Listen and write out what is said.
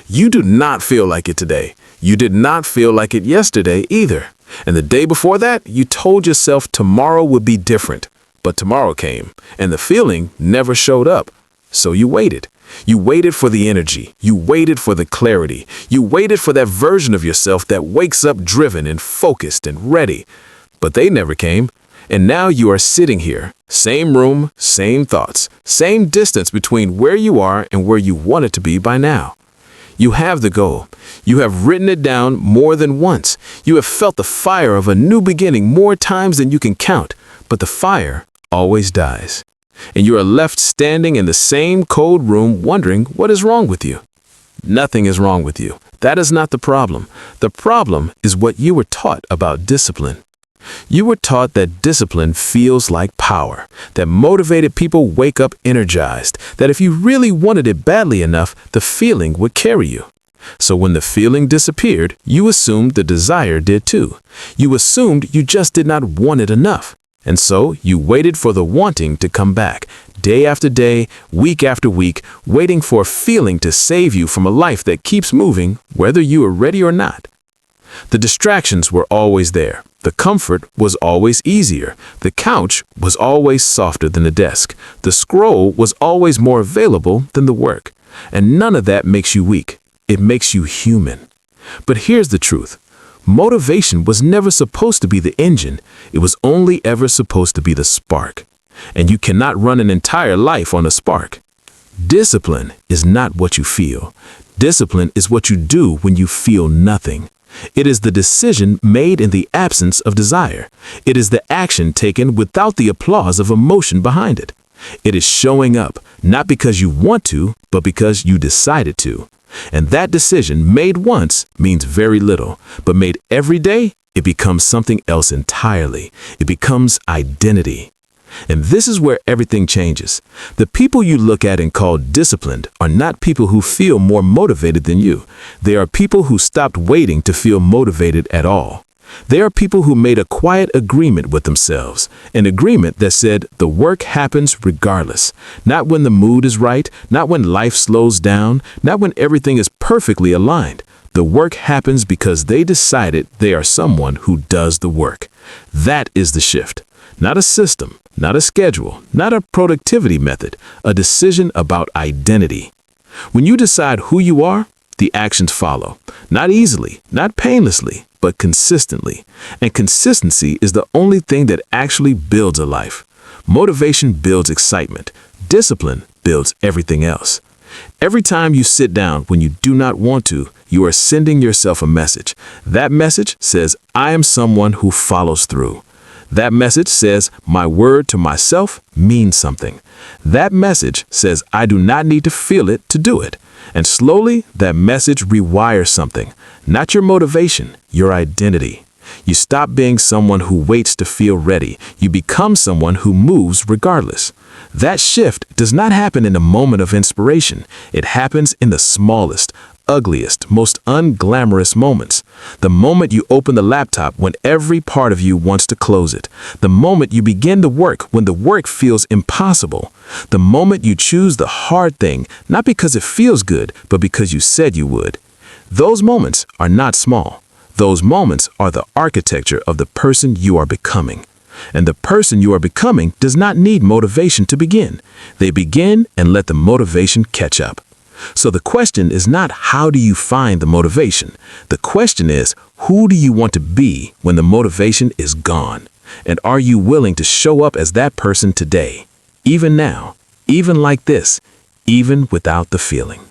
You do not feel like it today. You did not feel like it yesterday either. And the day before that, you told yourself tomorrow would be different. But tomorrow came, and the feeling never showed up. So you waited. You waited for the energy. You waited for the clarity. You waited for that version of yourself that wakes up driven and focused and ready. But they never came. And now you are sitting here, same room, same thoughts, same distance between where you are and where you wanted to be by now. You have the goal. You have written it down more than once. You have felt the fire of a new beginning more times than you can count. But the fire always dies. And you are left standing in the same cold room wondering what is wrong with you. Nothing is wrong with you. That is not the problem. The problem is what you were taught about discipline. You were taught that discipline feels like power, that motivated people wake up energized, that if you really wanted it badly enough, the feeling would carry you. So when the feeling disappeared, you assumed the desire did too. You assumed you just did not want it enough. And so you waited for the wanting to come back, day after day, week after week, waiting for a feeling to save you from a life that keeps moving, whether you are ready or not. The distractions were always there. The comfort was always easier. The couch was always softer than the desk. The scroll was always more available than the work. And none of that makes you weak. It makes you human. But here's the truth. Motivation was never supposed to be the engine. It was only ever supposed to be the spark. And you cannot run an entire life on a spark. Discipline is not what you feel. Discipline is what you do when you feel nothing. It is the decision made in the absence of desire. It is the action taken without the applause of emotion behind it. It is showing up, not because you want to, but because you decided to. And that decision made once means very little, but made every day, it becomes something else entirely. It becomes identity. And this is where everything changes. The people you look at and call disciplined are not people who feel more motivated than you. They are people who stopped waiting to feel motivated at all. They are people who made a quiet agreement with themselves, an agreement that said the work happens regardless, not when the mood is right, not when life slows down, not when everything is perfectly aligned. The work happens because they decided they are someone who does the work. That is the shift. Not a system, not a schedule, not a productivity method, a decision about identity. When you decide who you are, the actions follow. Not easily, not painlessly, but consistently. And consistency is the only thing that actually builds a life. Motivation builds excitement. Discipline builds everything else. Every time you sit down when you do not want to, you are sending yourself a message. That message says, I am someone who follows through. That message says, my word to myself means something. That message says, I do not need to feel it to do it. And slowly, that message rewires something. Not your motivation, your identity. You stop being someone who waits to feel ready. You become someone who moves regardless. That shift does not happen in a moment of inspiration. It happens in the smallest, ugliest, most unglamorous moments. The moment you open the laptop when every part of you wants to close it. The moment you begin the work when the work feels impossible. The moment you choose the hard thing, not because it feels good, but because you said you would. Those moments are not small. Those moments are the architecture of the person you are becoming. And the person you are becoming does not need motivation to begin. They begin and let the motivation catch up. So the question is not how do you find the motivation? The question is who do you want to be when the motivation is gone? And are you willing to show up as that person today? Even now, even like this, even without the feeling.